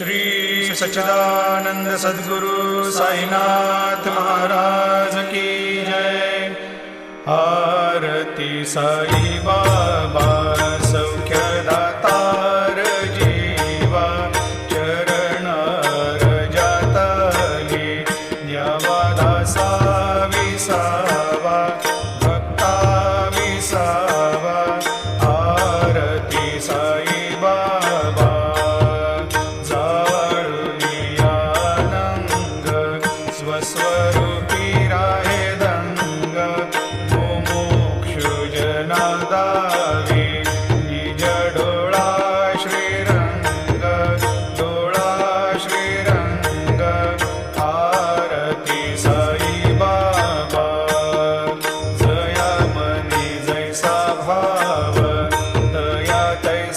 श्री सच्चिदानंद सद्गुरु साईनाथ महाराज की जय। आरती साई बाबा सौख्यदातार जीवा चरण रजातली द्यावा दासा विसावा भक्ता विसावा। आरती साई बाबा